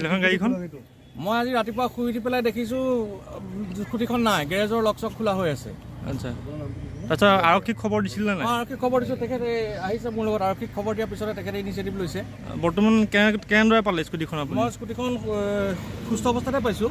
আছিল এখন গাড়ীখন? মই আজি ৰাতিপুৱা শুই উঠি পেলাই দেখিছোঁ স্কুটিখন নাই, গেৰেজৰ লক চক খোলা হৈ আছে। আচ্ছা, তাৰপিছত আৰক্ষীক খবৰ দিছিল নে নাই? মই আৰক্ষীক খবৰ দিছোঁ, তেখেতে আহিছে মোৰ লগত। আৰক্ষীক খবৰ দিয়াৰ পিছতে তেখেতে ইনিচিয়েটিভ লৈছে। বৰ্তমান কেনেদৰে পালে স্কুটিখন আপুনি? মই স্কুটিখন সুস্থ অৱস্থাতে পাইছোঁ।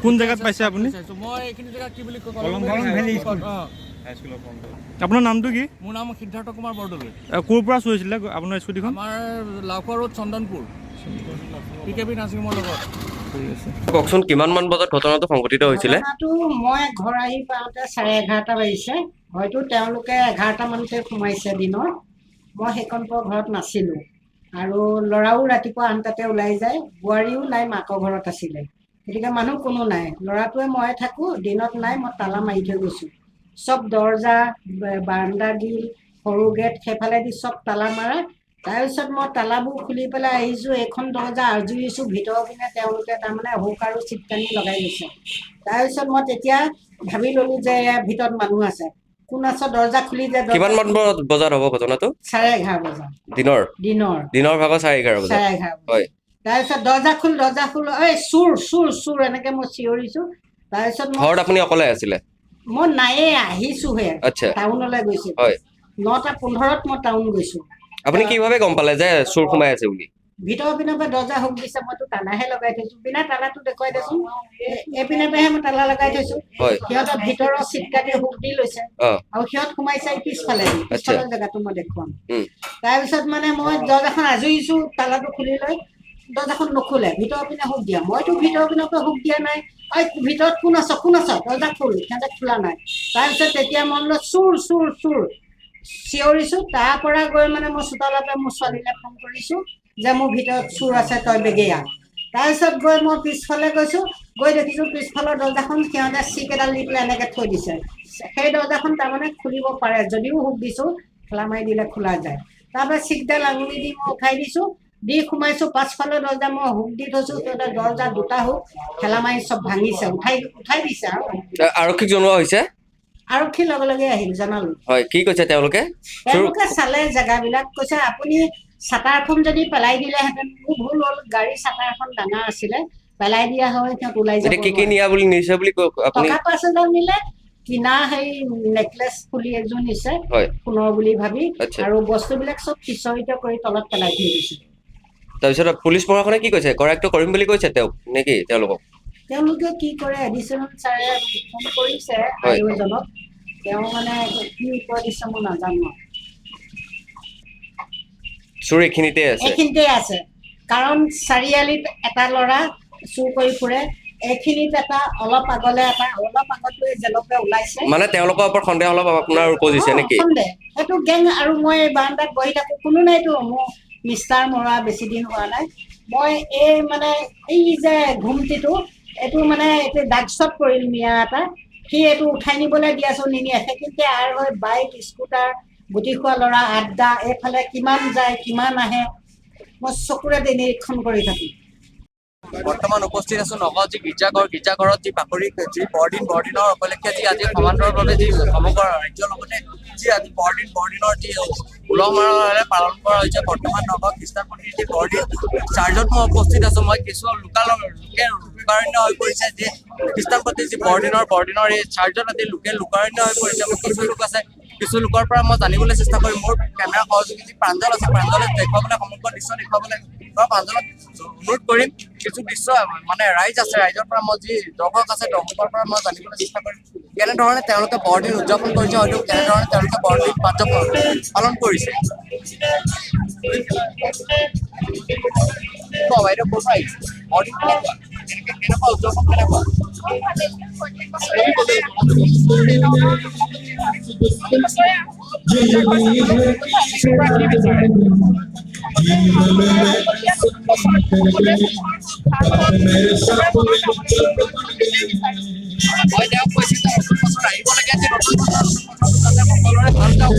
কোন জেগাত পাইছে আপুনি? মই এইখিনি জেগাত কি বুলি কয়, আপোনাৰ নামটো কি? মোৰ নাম সিদ্ধাৰ্থ কুমাৰ বৰদলৈ। ক'ৰ পৰা চুৰ হৈছিলে আপোনাৰ স্কুটিখন? আমাৰ লাউখোৱা ৰোড চন্দনপুৰ, PKB নাৰ্ছিংহোমৰ লগত। কওকচোন কিমান মান বজাত ঘটনাটো সংঘটিত হৈছিলে? মই ঘৰ আহি পাওঁতে 11:30 বাজিছে। হয়তো তেওঁলোকে 11টা মানতে সোমাইছে দিনৰ। মই সেইখন ঘৰত নাছিলোঁ আৰু ল'ৰাও ৰাতিপুৱা 8টাতে ওলাই যায়, বোৱাৰীও নাই, মাকৰ ঘৰত আছিলে। গতিকে মানুহ কোনো নাই, ল'ৰাটোৱে মই থাকোঁ, দিনত নাই, মই তালা মাৰি থৈ গৈছোঁ। চব দৰ্জা, বাৰাণ্ডা গিল, সৰু গেট সেইফালেদি চব তালা মাৰা। তাৰপিছত মই তালাবোৰ খুলি পেলাই আহিছোঁ, এইখন দৰ্জা আজুৰিছোঁ, ভিতৰৰ পিনে তেওঁলোকে তাৰমানে হুক আৰু চিটকানি লগাই গৈছে। তাৰপিছত মই তেতিয়া ভাবি ল'লোঁ যে ইয়াৰ ভিতৰত মানুহ আছে। কোন আছে, দৰ্জা খুলি যে কিমান মান বজাত হ'ব ঘটনাটো? 11:30 বজাত দিনৰ ভাগত 11:30 বজাত। 11:30 হয়। তাৰপিছত দৰ্জা খোল, এই চোৰ এনেকে মই চিঞৰিছোঁ। তাৰপিছত ঘৰত আপুনি অকলে আছিলে? মই নায়েই, আহিছোঁহে, আচ্ছা, টাউনলৈ গৈছোঁ। হয়। 9:15 মই টাউন গৈছোঁ। আপুনি কিভাৱে গম পালে যে চোৰ সোমাই আছে বুলি? ভিতৰৰ পিনৰ পৰা দৰ্জা হুক দিছে, মইতো তালাহে লগাই থৈছোঁ। বিনা তালাটো দেখুৱাই দেচোন। এইপিনে পৰাহে মই তালা লগাই থৈছোঁ। সিহঁতৰ ভিতৰৰ চিটকাটি হুক দি লৈছে আৰু সিহঁত সোমাইছে পিছফালৰ জেগাটো মই দেখুৱাম। তাৰপিছত মানে মই দৰ্জাখন আজুৰিছোঁ, তালাটো খুলি লৈ দৰ্জাখন নোখোলে, ভিতৰৰ পিনে হুক দিয়া। মইতো ভিতৰৰ পিনৰ পৰা হুক দিয়া নাই। ভিতৰত কোন আছ, দৰ্জা খোল। সিহঁতে খোলা নাই। তাৰপিছত তেতিয়া মই বোলো চোৰ চিঞৰিছোঁ। তাৰ পৰা গৈ মানে মই চোতালতে মোৰ ছোৱালীলৈ ফোন কৰিছোঁ যে মোৰ ভিতৰত চোৰ আছে, তই বেগে আহ। তাৰপিছত গৈ মই পিছফালে গৈছোঁ, গৈ দেখিছোঁ পিছফালৰ দৰ্জাখন সিহঁতে চিক এডাল দি পেলাই এনেকৈ থৈ দিছে। সেই দৰ্জাখন তাৰমানে খুলিব পাৰে, যদিও হুক দিছোঁ, ঠেলা মাৰি দিলে খোলা যায়। তাৰপৰা চিকডাল আঙুলি দি মই উঠাই দিছোঁ, দি সোমাইছোঁ। পাছফালৰ দৰ্জা মই হুক দি থৈছোঁ, সিহঁতে দৰ্জা দুটা হুক ঠেলা মাৰি চব ভাঙিছে, উঠাই দিছে। আৰু আৰক্ষীক জনোৱা হৈছে? আৰক্ষীৰ লগে লগে আহিল, জনালোঁ। হয়, কি কৈছে তেওঁলোকে? চালে জেগাবিলাক, কৈছে আপুনি চাটাৰখন যদি পেলাই দিলেহেঁতেন। মোৰ ভুল হ'ল, গাড়ীৰ চাটাৰখন ডাঙৰ আছিলে, পেলাই দিয়া হয় সিহঁত ওলাই যাব। কি নিয়া বুলি নিছে বুলি টকা 5,000 নিলে, কিনা সেই নেকলেছ ফুলি এযোৰ নিছে সোণৰ বুলি ভাবি, আৰু বস্তুবিলাক চব সিঁচৰিত কৰি তলত পেলাই থৈ দিছে। তাৰপিছত পুলিচ প্ৰশাসনে কি কৈছে? কৰায়ত্ব কৰিম বুলি কৈছে নেকি তেওঁলোকে কি কৰে, এডিচনেল ছাৰে ফোন কৰিছে আয়োজনক। তেওঁ মানে কি উত্তৰ দিছে মই নাজানো। চোৰ এইখিনিতে আছে, কাৰণ চাৰিআলিত এটা ল'ৰা চুৰ কৰি ফুৰে, এইখিনিত এটা, অলপ আগলে এটা, অলপ আগতে জেলকে ওলাইছে। মানে তেওঁলোকৰ ওপৰত সন্দেহ অলপ আপোনাৰ উপজিছে নেকি? সন্দেহ, সেইটো গেং। আৰু মই বাৰান্দাত বহি থাকোঁ, কোনো নাইতো। মোৰ মিষ্টাৰ মৰা বেছি দিন হোৱা নাই। মই এই যে ঘুমটিটো, এইটো মানে এইটো ডাগছত পৰিল মিয়া এটা, সি এইটো উঠাই নিবলৈ দিয়াছোঁ, নিনিয়ে। সেইখিনিতে আৰ হৈ বাইক, স্কুটাৰ, গুটি খোৱা ল'ৰা আড্ডা, এইফালে কিমান যায় কিমান আহে, মই চকুৰে নিৰীক্ষণ কৰি থাকোঁ। বৰ্তমান উপস্থিত আছোঁ নগাঁও যি গীৰ্জাঘৰত যি যি বৰদিনৰ উপলক্ষে যি আজি সমান্তৰালভাৱে যি সমগ্ৰ ৰাজ্যৰ লগতে যি আজি বৰদিনৰ যি উলহ মালহেৰে পালন কৰা হৈছে। বৰ্তমান নগাঁও খ্ৰীষ্টানপন্থীৰ যি বৰদিন চাৰ্জত মই উপস্থিত আছোঁ। মই কিছু লোকে লোকাৰণ্য হৈ পৰিছে, যে খ্ৰীষ্টানপন্থীৰ যি বৰদিনৰ এই চাৰ্জত আজি লোকাৰণ্য হৈ পৰিছে। কিছু লোক আছে, কিছু লোকৰ পৰা মই জানিবলৈ চেষ্টা কৰিম। মোৰ কেমেৰা সহযোগী যি প্ৰাঞ্জল আছে, প্ৰাঞ্জলে দেখুৱাবলৈ, সমগ্ৰ দৃশ্য দেখুৱাবলৈ প্ৰাঞ্জলক অনুৰোধ কৰিম। কিছু দৃশ্য মানে ৰাইজ আছে, ৰাইজৰ পৰা মই যি দৰ্শক আছে, দৰ্শকৰ পৰা মই জানিবলৈ চেষ্টা কৰিম কেনেধৰণে তেওঁলোকে বৰদিন উদযাপন কৰিছে, হয়তো কেনেধৰণে তেওঁলোকে বৰদিন পালন কৰিছে। বাইদেউ ক'ৰ পৰা আহিছে? বৰদিন কেনেকুৱা উদযাপন কেনেকুৱা? মই তেওঁক কৈছোঁ যে নতুন বছৰ আহিব লাগে, যে নতুন বছৰ সকলোৰে ভাল যাওক,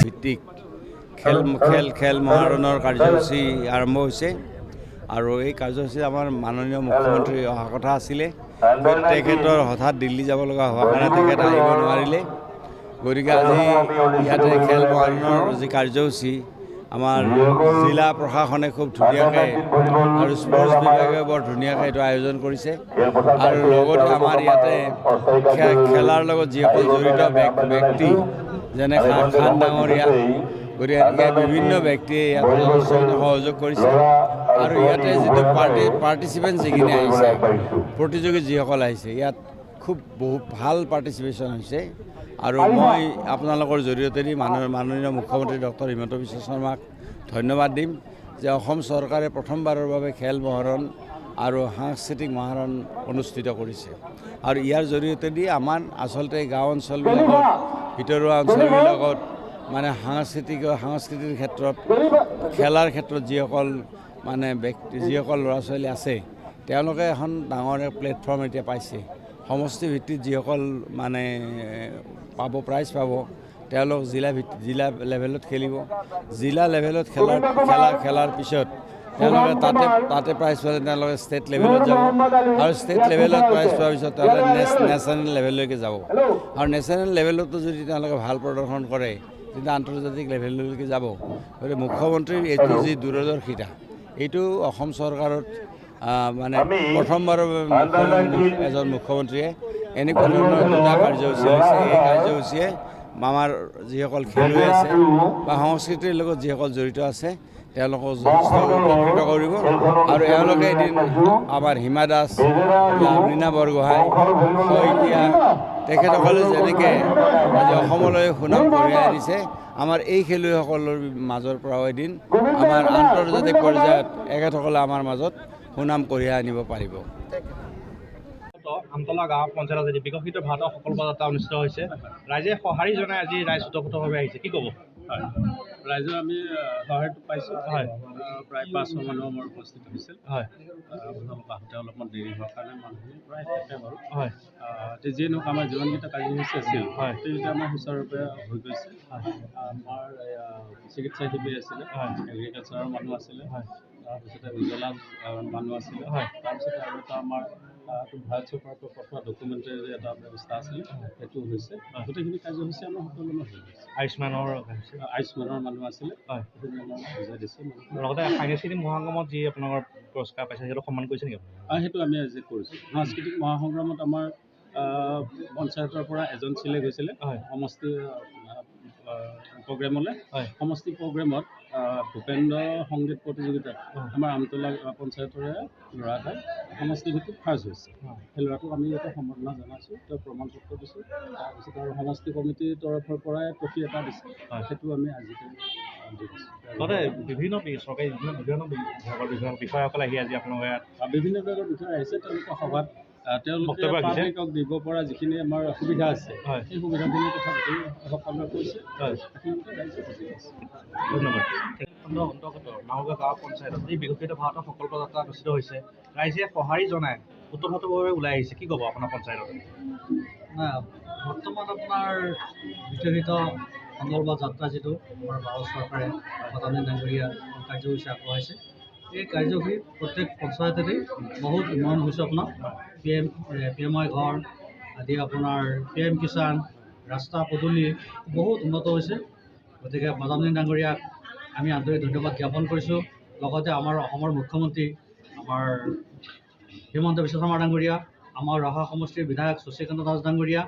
ভিত্তিক খেল মহাৰণৰ কাৰ্যসূচী আৰম্ভ হৈছে আৰু এই কাৰ্যসূচীত আমাৰ মাননীয় মুখ্যমন্ত্ৰী অহা কথা আছিলে। তেখেতৰ হঠাৎ দিল্লী যাব লগা হোৱাৰ কাৰণে তেখেত আহিব নোৱাৰিলে। গতিকে আজি ইয়াতে খেল মহাৰণৰ যি কাৰ্যসূচী আমাৰ জিলা প্ৰশাসনে খুব ধুনীয়াকৈ আৰু স্পৰ্টছ বিভাগে বৰ ধুনীয়াকৈ এইটো আয়োজন কৰিছে আৰু লগতে আমাৰ ইয়াতে খেলাৰ লগত যিসকল জড়িত ব্যক্তি যেনে খান ডাঙৰীয়া, গতিকে এনেকৈ বিভিন্ন ব্যক্তিয়ে ইয়াত সহযোগ কৰিছে আৰু ইয়াতে যিটো পাৰ্টিচিপেণ্ট যিখিনি আহিছে, প্ৰতিযোগী যিসকল আহিছে, ইয়াত খুব বহুত ভাল পাৰ্টিচিপেশ্যন হৈছে আৰু মই আপোনালোকৰ জৰিয়তে মাননীয় মুখ্যমন্ত্ৰী ডক্টৰ হিমন্ত বিশ্ব শৰ্মাক ধন্যবাদ দিম যে অসম চৰকাৰে প্ৰথমবাৰৰ বাবে খেল মহাৰণ আৰু সাংস্কৃতিক মহাৰণ অনুষ্ঠিত কৰিছে আৰু ইয়াৰ জৰিয়তেদি আমাৰ আচলতে গাঁও অঞ্চলবিলাকত ভিতৰুৱা অঞ্চলবিলাকত মানে সাংস্কৃতিৰ ক্ষেত্ৰত খেলাৰ ক্ষেত্ৰত যিসকল মানে যিসকল ল'ৰা ছোৱালী আছে তেওঁলোকে এখন ডাঙৰ প্লেটফৰ্ম এতিয়া পাইছে। সমষ্টি ভিত্তিত যিসকল মানে প্ৰাইজ পাব তেওঁলোক জিলা লেভেলত খেলিব। জিলা লেভেলত খেলাৰ পিছত তেওঁলোকে তাতে প্ৰাইজ পালে তেওঁলোকে ষ্টেট লেভেলত যাব আৰু ষ্টেট লেভেলত প্ৰাইজ পোৱাৰ পিছত তেওঁলোকে নেশ্যনেল লেভেললৈকে যাব আৰু নেশ্যনেল লেভেলতো যদি তেওঁলোকে ভাল প্ৰদৰ্শন কৰে তেতিয়া আন্তৰ্জাতিক লেভেললৈকে যাব। গতিকে মুখ্যমন্ত্ৰীৰ এইটো যি দূৰদৰ্শিতা, এইটো অসম চৰকাৰত মানে প্ৰথমবাৰৰ এজন মুখ্যমন্ত্ৰীয়ে এনেকুৱা ধৰণৰ দুটা কাৰ্যসূচী লৈছে। এই কাৰ্যসূচীয়ে আমাৰ যিসকল খেলুৱৈ আছে বা সংস্কৃতিৰ লগত যিসকল জড়িত আছে তেওঁলোকক যথেষ্ট উপকৃত কৰিব আৰু এওঁলোকে এদিন আমাৰ হিমা দাস, ৰীণা বৰগোহাঁই, শইকীয়া তেখেতসকলে যেনেকৈ আজি অসমলৈ সুনাম কঢ়িয়াই আনিছে, আমাৰ এই খেলুৱৈসকলৰ মাজৰ পৰাও এদিন আমাৰ আন্তৰ্জাতিক পৰ্যায়ত এখেতসকলে আমাৰ মাজত সুনাম কঢ়িয়াই আনিব পাৰিব। আমতলা গাঁও পঞ্চায়ত আজি বিকশিত ভাৰতৰ সফল পদযাত্ৰা অনুষ্ঠিত হৈছে। ৰাইজে সঁহাৰি জনাই আজি ৰাইজ ওতঃপ্ৰোতভাৱে আহিছে, কি ক'ব? ৰাইজৰ আমি সহায়টো পাইছোঁ। হয়, প্ৰায় 500 মানুহ আমাৰ উপস্থিত হৈছিল। হয়, আপোনালোক আহোঁতে অলপমান দেৰি হোৱাৰ কাৰণে মানুহখিনি প্ৰায় শেষে বাৰু। হয়, যিয়ে নহওক আমাৰ যিমানকেইটা কাৰ্যসূচী আছিল হয়, গোটেইকেইটা আমাৰ সুচাৰুৰূপে হৈ গৈছে। আমাৰ চিকিৎসা শিবিৰ আছিলে, এগ্ৰিকালচাৰৰ মানুহ আছিলে, তাৰপিছতে উজ্জ্বলা মানুহ আছিলে, তাৰপিছতে আৰু এটা আমাৰ ভাৰত চৰকাৰৰ পৰা পঠোৱা ডকুমেণ্টেৰী এটা ব্যৱস্থা আছিলে, সেইটো হৈছে। গোটেইখিনি কাৰ্যসূচী আমাৰ সকলোৰে হৈ গৈছে। আয়ুষ্মানৰ মানুহ আছিলে, সেইখিনি আমাৰ বুজাই দিছে। লগতে সাংস্কৃতিক মহাসংগ্ৰামত যি আপোনালোকৰ পুৰস্কাৰ পাইছে সেইটো সন্মান কৰিছে নেকি? সেইটো আমি আজি কৰিছোঁ। সাংস্কৃতিক মহাসংগ্ৰামত আমাৰ পঞ্চায়তৰ পৰা এজন চিলেক্ট হৈছিলে সমষ্টি প্ৰগ্ৰেমলৈ। সমষ্টি প্ৰগ্ৰেমত ভূপেন্দ্ৰ সংগীত প্ৰতিযোগিতাত আমাৰ আমতলা পঞ্চায়তৰে ল'ৰা এটাই সমষ্টি ভিত্তিত ফাৰ্ষ্ট হৈছে। সেই ল'ৰাটোক আমি ইয়াতে সম্বৰ্ধনা জনাইছোঁ, তেওঁ প্ৰমাণ পত্ৰ দিছোঁ। তাৰপিছত আৰু সমষ্টি কমিটিৰ তৰফৰ পৰাই ট্ৰফি এটা দিছে, সেইটো আমি আজি লগতে বিভিন্ন চৰকাৰী বিভিন্ন বিভাগৰ বিষয়াসকল আহি আজি আপোনালোকে ইয়াত বিভিন্ন বিভাগৰ বিষয়ে আহিছে, তেওঁলোকৰ সভাত তেওঁলোকে বক্তব্য ৰাখিছে। পাব্লিকক দিব পৰা যিখিনি আমাৰ সুবিধা আছে হয়। সেই সুবিধাখিনিৰ কথা সকলোৱে কৈছে। হয়। সেইখিনিতে ৰাইজে বুজি পাইছে। ধন্যবাদ। অন্তৰ্গত মাহগাঁও গাঁও পঞ্চায়তত এই বিকশিত ভাৰতৰ প্ৰকল্প যাত্ৰা অনুষ্ঠিত হৈছে। ৰাইজে সঁহাৰি জনাই ওতঃপ্ৰোতভাৱে ওলাই আহিছে, কি ক'ব আপোনাৰ পঞ্চায়তত? বৰ্তমান আপোনাৰ বিকশিত সংকল্প যাত্ৰা যিটো আমাৰ ভাৰত চৰকাৰে প্ৰধানমন্ত্ৰী ডাঙৰীয়া কাৰ্যসূচী আগবঢ়াইছে, এই কাৰ্যসূচী প্ৰত্যেক পঞ্চায়ততেই বহুত উন্নয়ন হৈছে। আপোনাৰ PMI ঘৰ আদি, আপোনাৰ PM কিষাণ, ৰাস্তা পদূলি বহুত উন্নত হৈছে। গতিকে প্ৰধানমন্ত্ৰী ডাঙৰীয়াক আমি আন্তৰিক ধন্যবাদ জ্ঞাপন কৰিছোঁ। লগতে আমাৰ অসমৰ মুখ্যমন্ত্ৰী আমাৰ হিমন্ত বিশ্ব শৰ্মা ডাঙৰীয়া, আমাৰ ৰহা সমষ্টিৰ বিধায়ক শশীকান্ত দাস ডাঙৰীয়া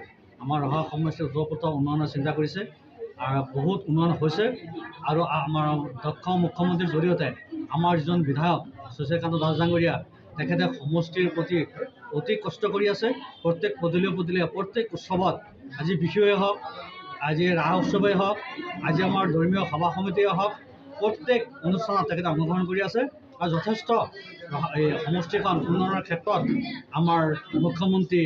আমাৰ ৰহা সমষ্টিৰ ওতঃপ্ৰোত উন্নয়নৰ চিন্তা কৰিছে আৰু বহুত উন্নয়ন হৈছে। আৰু আমাৰ দক্ষ মুখ্যমন্ত্ৰীৰ জৰিয়তে আমাৰ যিজন বিধায়ক শশীকান্ত দাস ডাঙৰীয়া, তেখেতে সমষ্টিৰ প্ৰতি অতি কষ্ট কৰি আছে। প্ৰত্যেক পদূলিয়ে প্ৰত্যেক উৎসৱত, আজি বিহুৱে হওক, আজি ৰাস উৎসৱেই হওক, আজি আমাৰ ধৰ্মীয় সভা সমিতিয়ে হওক, প্ৰত্যেক অনুষ্ঠানত তেখেতে অংশগ্ৰহণ কৰি আছে। আৰু যথেষ্ট এই সমষ্টিখন উন্নয়নৰ ক্ষেত্ৰত আমাৰ মুখ্যমন্ত্ৰী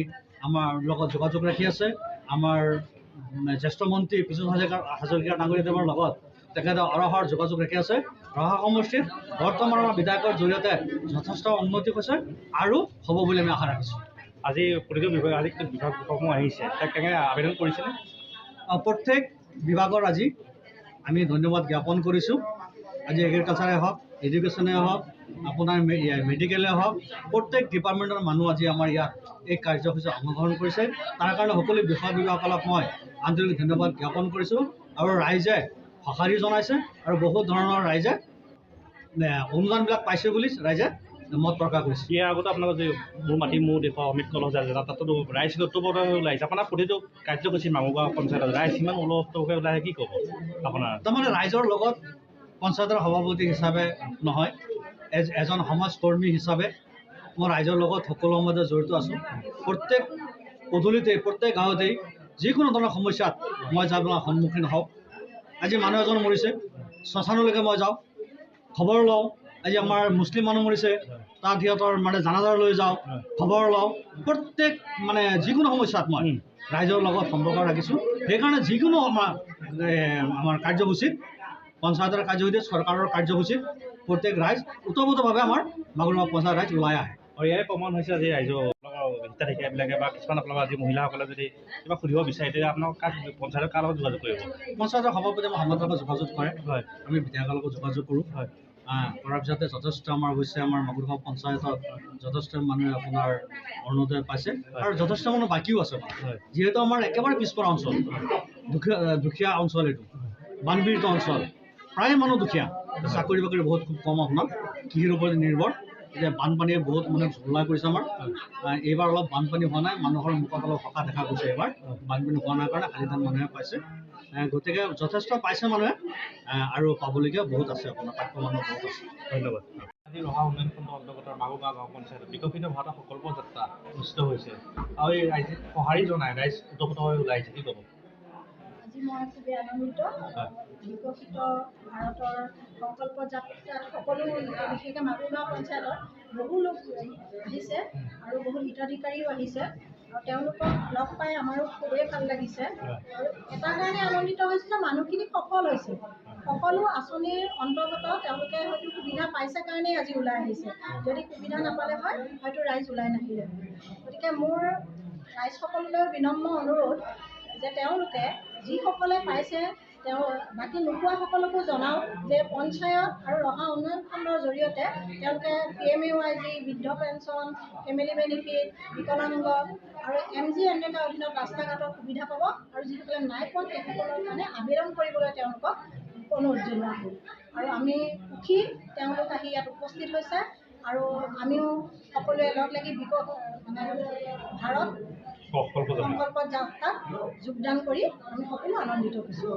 আমাৰ লগত যোগাযোগ ৰাখি আছে। আমাৰ জ্যেষ্ঠ মন্ত্ৰী পিছুত হাজৰিকা ডাঙৰীয়াদেৱৰ লগত তেখেতে অৰহৰ যোগাযোগ ৰাখি আছে। ৰহা সমষ্টিত বৰ্তমানৰ বিধায়কৰ জৰিয়তে যথেষ্ট উন্নতি হৈছে আৰু হ'ব বুলি আমি আশা ৰাখিছোঁ। আজি প্ৰতিটো বিভাগসমূহ আহিছে, তাক কেনেকৈ আবেদন কৰিছেনে? প্ৰত্যেক বিভাগৰ আজি আমি ধন্যবাদ জ্ঞাপন কৰিছোঁ। আজি এগ্ৰিকালচাৰে হওক, এডুকেশ্যনে হওক, আপোনাৰ মেডিকেলে হওক, প্ৰত্যেক ডিপাৰ্টমেণ্টৰ মানুহ আজি আমাৰ ইয়াত এই কাৰ্যসূচীত অংশগ্ৰহণ কৰিছে। তাৰ কাৰণে সকলো বিষয়াসকলক মই আন্তৰিক ধন্যবাদ জ্ঞাপন কৰিছোঁ। আৰু ৰাইজে সঁহাৰি জনাইছে আৰু বহুত ধৰণৰ ৰাইজে অনুদানবিলাক পাইছে বুলি ৰাইজে মত প্ৰকাশ কৰিছে। ইয়াৰ আগতে আপোনালোকৰ যে মোৰ মাটি মোৰ দেশৰ অমিত কলহ তাতো ৰাইজ ওতঃপ্ৰোতভাৱে ওলাইছে। আপোনাৰ প্ৰতিটো কাৰ্যসূচী মাহগাঁও পঞ্চায়তত ৰাইজ ইমান ওতঃপ্ৰোতভাৱে ওলাই আহে, কি ক'ব আপোনাৰ? তাৰমানে ৰাইজৰ লগত পঞ্চায়তৰ সভাপতি হিচাপে নহয়, এজন সমাজকৰ্মী হিচাপে মই ৰাইজৰ লগত সকলো সময়তে জড়িত আছোঁ। প্ৰত্যেক পদূলিতেই, প্ৰত্যেক গাঁৱতেই যিকোনো ধৰণৰ সমস্যাত মই যাবলৈ সন্মুখীন হওঁ। আজি মানুহ এজন মৰিছে, শ্মশানলৈকে মই যাওঁ, খবৰ লওঁ। আজি আমাৰ মুছলিম মানুহ মৰিছে, তাত সিহঁতৰ জানাজাৰ লৈ যাওঁ, খবৰ লওঁ। প্ৰত্যেক যিকোনো সমস্যাত মই ৰাইজৰ লগত সম্পৰ্ক ৰাখিছোঁ। সেইকাৰণে যিকোনো আমাৰ কাৰ্যসূচীত, পঞ্চায়তৰ কাৰ্যসূচীত, চৰকাৰৰ কাৰ্যসূচীত প্ৰত্যেক ৰাইজ ওতঃপ্ৰোতভাৱে আমাৰ মাগুৰমাহ পঞ্চায়ত ৰাইজ ওলাই আহে। আৰু ইয়াৰে প্ৰমাণ হৈছে আজি ৰাইজৰ হিতাধিকাৰীবিলাকে বা কিছুমান আপোনালোকৰ আজি মহিলাসকলে যদি কিবা সুধিব বিচাৰে, তেতিয়া আপোনালোক পঞ্চায়তৰ কাৰ লগত যোগাযোগ কৰিব? পঞ্চায়তৰ সভাপতি আমাৰ সমাজৰ লগত যোগাযোগ কৰে। হয়, আমি বিধায়কৰ লগত যোগাযোগ কৰোঁ। হয়, কৰাৰ পিছতে যথেষ্ট আমাৰ হৈছে, আমাৰ মাগুৰগাঁও পঞ্চায়তত যথেষ্ট মানুহে আপোনাৰ অৰুণোদয় পাইছে আৰু যথেষ্ট মানুহ বাকীও আছে। যিহেতু আমাৰ একেবাৰে পিছপৰা অঞ্চল, দুখীয়া অঞ্চল, এইটো বানপীড়িত অঞ্চল, প্ৰায় মানুহ দুখীয়া, চাকৰি বাকৰি বহুত খুব কম, আপোনাৰ কৃষিৰ ওপৰত নিৰ্ভৰ। এতিয়া বানপানীয়ে বহুত ঝোলা কৰিছে আমাৰ। এইবাৰ অলপ বানপানী হোৱা নাই, মানুহৰ মুখত অলপ সকাহ দেখা গৈছে। এইবাৰ বানপানী হোৱা নাই কাৰণে শালিধান মানুহে পাইছে। গতিকে যথেষ্ট পাইছে মানুহে আৰু পাবলগীয়া বহুত আছে, আপোনাৰ প্ৰাপ্য মানুহ বহুত আছে। ধন্যবাদ। আজি ৰহা উন্নয়ন খণ্ডৰ অন্তৰ্গত মাগুৰগাঁও গাঁও পঞ্চায়তত বিকশিত ভাৰতৰ প্ৰকল্প যাত্ৰা অনুষ্ঠিত হৈছে আৰু এই ৰাইজে সঁহাৰি জনাই ৰাইজ ওতঃপ্ৰোতভাৱে ওলাই আহিছে, কি ক'ব? আজি মই খুবেই আনন্দিত। বিকশিত ভাৰতৰ সংকল্প যাত্ৰাত সকলো, বিশেষকৈ মাগুৰগাঁও পঞ্চায়তত বহু লোক আহিছে আৰু বহু হিতাধিকাৰীও আহিছে আৰু তেওঁলোকক লগ পাই আমাৰো খুবেই ভাল লাগিছে। আৰু এটা কাৰণে আনন্দিত হৈছে যে মানুহখিনি সফল হৈছে। সকলো আঁচনিৰ অন্তৰ্গত তেওঁলোকে হয়তো সুবিধা পাইছে কাৰণেই আজি ওলাই আহিছে। যদি সুবিধা নাপালে হয় হয়তো ৰাইজ ওলাই নাহিলে। গতিকে মোৰ ৰাইজসকললৈ বিনম্ৰ অনুৰোধ যে তেওঁলোকে যিসকলে পাইছে, বাকী নোপোৱাসকলকো জনাওক যে পঞ্চায়ত আৰু ৰহা উন্নয়ন খণ্ডৰ জৰিয়তে তেওঁলোকে PMAY, বৃদ্ধ পেঞ্চন, ফেমিলি বেনিফিট, বিকলাংগ আৰু MGNREGA অধীনত ৰাস্তা ঘাটৰ সুবিধা পাব। আৰু যিসকলে নাই পোৱা সেইসকলৰ কাৰণে আবেদন কৰিবলৈ তেওঁলোকক অনুৰোধ জনোৱা হ'ল। আৰু আমি সুখী তেওঁলোক আহি ইয়াত উপস্থিত হৈছে আৰু আমিও সকলোৱে লগ লাগি ভাৰত সংকল্প যাত্ৰাত যোগদান কৰি আমি সকলো আনন্দিত হৈছোঁ।